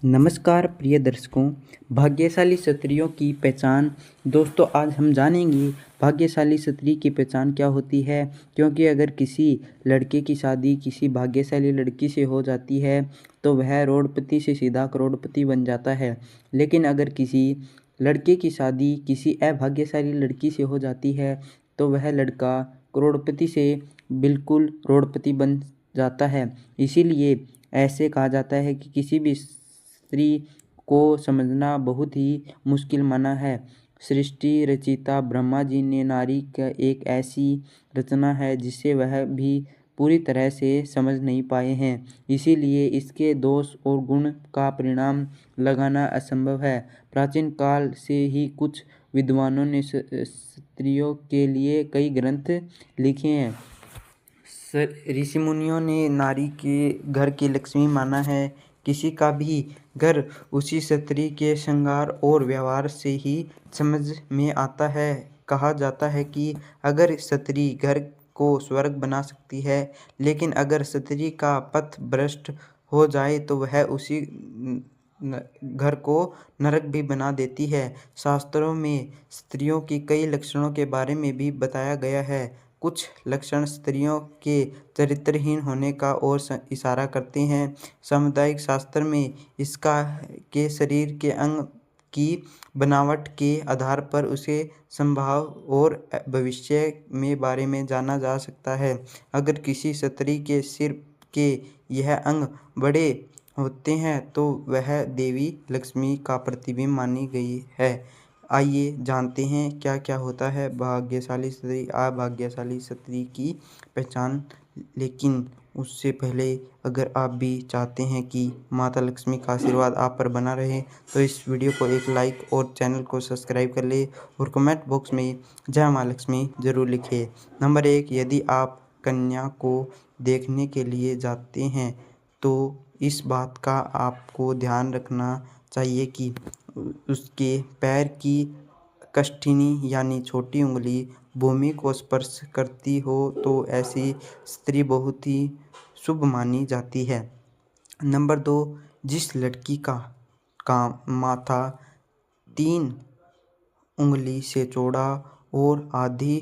नमस्कार प्रिय दर्शकों, भाग्यशाली स्त्रियों की पहचान। दोस्तों, आज हम जानेंगे भाग्यशाली स्त्री की पहचान क्या होती है। क्योंकि अगर किसी लड़के की शादी किसी भाग्यशाली लड़की से हो जाती है तो वह करोड़पति से सीधा करोड़पति बन जाता है। लेकिन अगर किसी लड़के की शादी किसी अभाग्यशाली लड़की से हो जाती है तो वह लड़का करोड़पति से बिल्कुल करोड़पति बन जाता है। इसीलिए ऐसे कहा जाता है कि किसी भी स्त्री को समझना बहुत ही मुश्किल माना है। सृष्टि रचयिता ब्रह्मा जी ने नारी का एक ऐसी रचना है जिसे वह भी पूरी तरह से समझ नहीं पाए हैं। इसीलिए इसके दोष और गुण का परिणाम लगाना असंभव है। प्राचीन काल से ही कुछ विद्वानों ने स्त्रियों के लिए कई ग्रंथ लिखे हैं। ऋषि मुनियों ने नारी के घर की लक्ष्मी माना है। किसी का भी घर उसी स्त्री के श्रृंगार और व्यवहार से ही समझ में आता है। कहा जाता है कि अगर स्त्री घर को स्वर्ग बना सकती है, लेकिन अगर स्त्री का पथ भ्रष्ट हो जाए तो वह उसी घर को नरक भी बना देती है। शास्त्रों में स्त्रियों की कई लक्षणों के बारे में भी बताया गया है। कुछ लक्षण स्त्रियों के चरित्रहीन होने का और इशारा करते हैं। सामुदायिक शास्त्र में इसका के शरीर के अंग की बनावट के आधार पर उसे संभाव और भविष्य में बारे में जाना जा सकता है। अगर किसी स्त्री के सिर के यह अंग बड़े होते हैं तो वह देवी लक्ष्मी का प्रतिबिंब मानी गई है। आइए जानते हैं क्या क्या होता है भाग्यशाली स्त्री अभाग्यशाली स्त्री की पहचान। लेकिन उससे पहले अगर आप भी चाहते हैं कि माता लक्ष्मी का आशीर्वाद आप पर बना रहे तो इस वीडियो को एक लाइक और चैनल को सब्सक्राइब कर ले और कमेंट बॉक्स में जय माँ लक्ष्मी ज़रूर लिखें। नंबर 1, यदि आप कन्या को देखने के लिए जाते हैं तो इस बात का आपको ध्यान रखना चाहिए कि उसके पैर की कष्ठिनी यानी छोटी उंगली भूमि को स्पर्श करती हो तो ऐसी स्त्री बहुत ही शुभ मानी जाती है। नंबर 2, जिस लड़की का माथा 3 उंगली से चौड़ा और आधी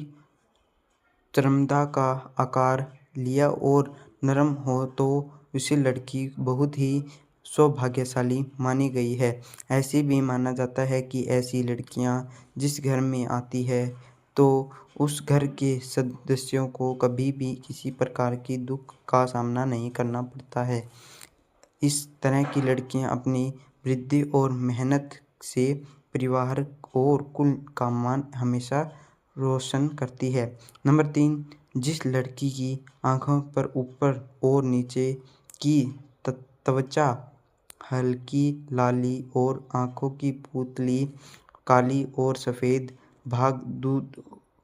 चरमदा का आकार लिया और नरम हो तो उसी लड़की बहुत ही सौभाग्यशाली मानी गई है। ऐसे भी माना जाता है कि ऐसी लड़कियां जिस घर में आती है तो उस घर के सदस्यों को कभी भी किसी प्रकार की दुख का सामना नहीं करना पड़ता है। इस तरह की लड़कियां अपनी वृद्धि और मेहनत से परिवार और कुल का मान हमेशा रोशन करती है। नंबर 3, जिस लड़की की आँखों पर ऊपर और नीचे की त्वचा हल्की लाली और आँखों की पुतली काली और सफ़ेद भाग दूध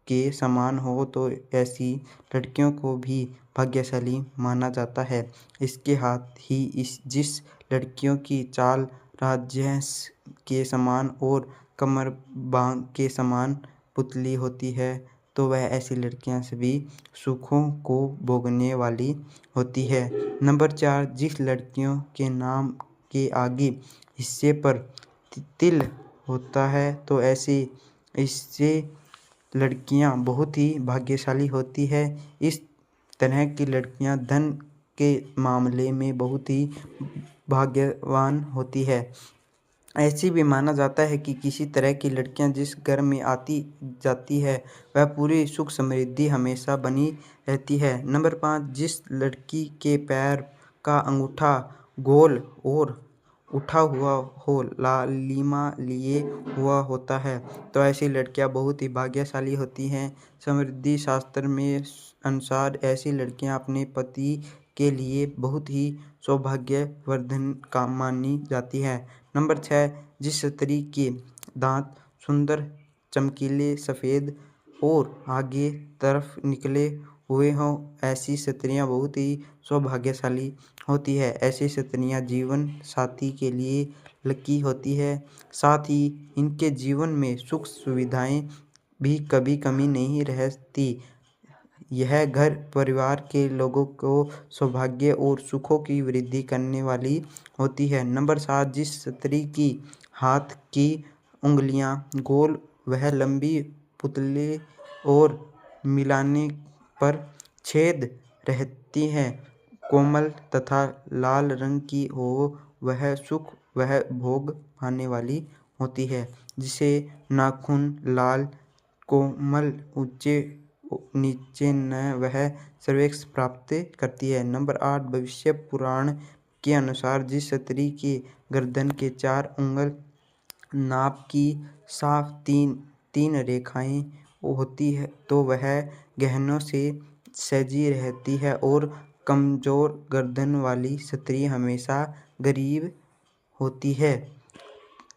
के समान हो तो ऐसी लड़कियों को भी भाग्यशाली माना जाता है। इसके हाथ ही जिस लड़कियों की चाल राजहंस के समान और कमर बांग के समान पुतली होती है तो वह ऐसी लड़कियां सभी सुखों को भोगने वाली होती है। नंबर 4, जिस लड़कियों के नाम के आगे हिस्से पर तिल होता है तो ऐसी इससे लड़कियां बहुत ही भाग्यशाली होती है। इस तरह की लड़कियां धन के मामले में बहुत ही भाग्यवान होती है। ऐसी भी माना जाता है कि किसी तरह की लड़कियां जिस घर में आती जाती है वह पूरी सुख समृद्धि हमेशा बनी रहती है। नंबर 5, जिस लड़की के पैर का अंगूठा गोल और उठा हुआ हो लालिमा लिए हुआ होता है तो ऐसी लड़कियां बहुत ही भाग्यशाली होती हैं। समृद्धि शास्त्र में अनुसार ऐसी लड़कियां अपने पति के लिए बहुत ही सौभाग्यवर्धन का मानी जाती है। नंबर 6, जिस स्त्री के दांत सुंदर चमकीले सफ़ेद और आगे तरफ निकले हुए हों ऐसी स्त्रियां बहुत ही सौभाग्यशाली होती है। ऐसी स्त्रियां जीवन साथी के लिए लकी होती है। साथ ही इनके जीवन में सुख सुविधाएं भी कभी कमी नहीं रहती। यह घर परिवार के लोगों को सौभाग्य और सुखों की वृद्धि करने वाली होती है। नंबर 7, जिस स्त्री की हाथ की उंगलियां गोल वह लंबी, पुतले और मिलाने पर छेद रहती हैं, कोमल तथा लाल रंग की हो, वह सुख वह भोग पाने वाली होती है। जिसे नाखून लाल, कोमल, ऊंचे नीचे न वह सर्वेक्ष प्राप्त करती है। नंबर 8, भविष्य पुराण के अनुसार जिस स्त्री की गर्दन के 4 उंगल नाप की साफ तीन रेखाएं होती है तो वह गहनों से सजी रहती है और कमजोर गर्दन वाली स्त्री हमेशा गरीब होती है।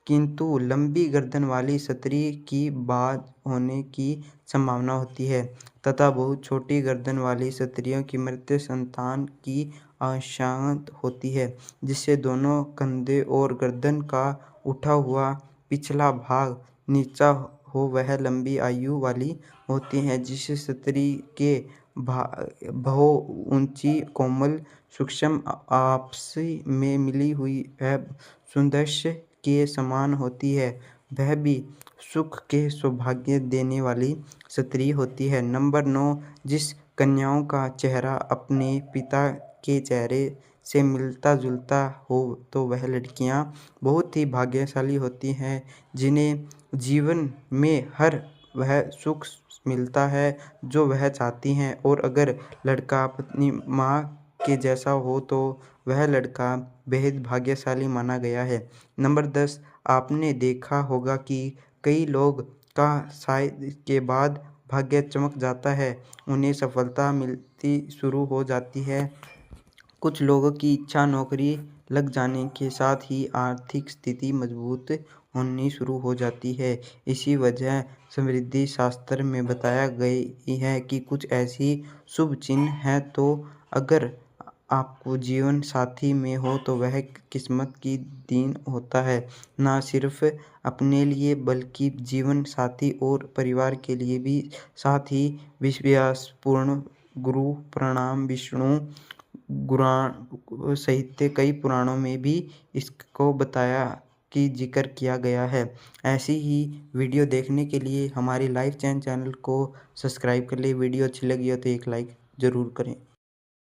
किंतु लंबी गर्दन वाली स्त्री की बाझ होने की संभावना होती है तथा बहुत छोटी गर्दन वाली स्त्रियों की मृत संतान की आशंका होती है, जिससे दोनों कंधे और गर्दन का उठा हुआ पिछला भाग नीचा हो वह लंबी आयु वाली होती है। जिस स्त्री के बहुत ऊंची, कोमल, सूक्ष्म, आपस में मिली हुई है, सुदर्शन के समान होती है, वह भी सुख के सौभाग्य देने वाली स्त्री होती है। नंबर 9, जिस कन्याओं का चेहरा अपने पिता के चेहरे से मिलता जुलता हो तो वह लड़कियां बहुत ही भाग्यशाली होती हैं, जिन्हें जीवन में हर वह सुख मिलता है जो वह चाहती हैं। और अगर लड़का अपनी माँ के जैसा हो तो वह लड़का बेहद भाग्यशाली माना गया है। नंबर 10, आपने देखा होगा कि कई लोग का शादी के बाद भाग्य चमक जाता है, उन्हें सफलता मिलती शुरू हो जाती है। कुछ लोगों की इच्छा नौकरी लग जाने के साथ ही आर्थिक स्थिति मजबूत होनी शुरू हो जाती है। इसी वजह समृद्धि शास्त्र में बताया गई है कि कुछ ऐसी शुभ चिन्ह हैं तो अगर आपको जीवन साथी में हो तो वह किस्मत की देन होता है, ना सिर्फ अपने लिए बल्कि जीवन साथी और परिवार के लिए भी। साथ ही विश्वासपूर्ण गुरु प्रणाम विष्णु गुराण सहित कई पुराणों में भी इसको बताया कि जिक्र किया गया है। ऐसी ही वीडियो देखने के लिए हमारी लाइफ चैनल को सब्सक्राइब कर ले। वीडियो अच्छी लगी हो तो एक लाइक ज़रूर करें।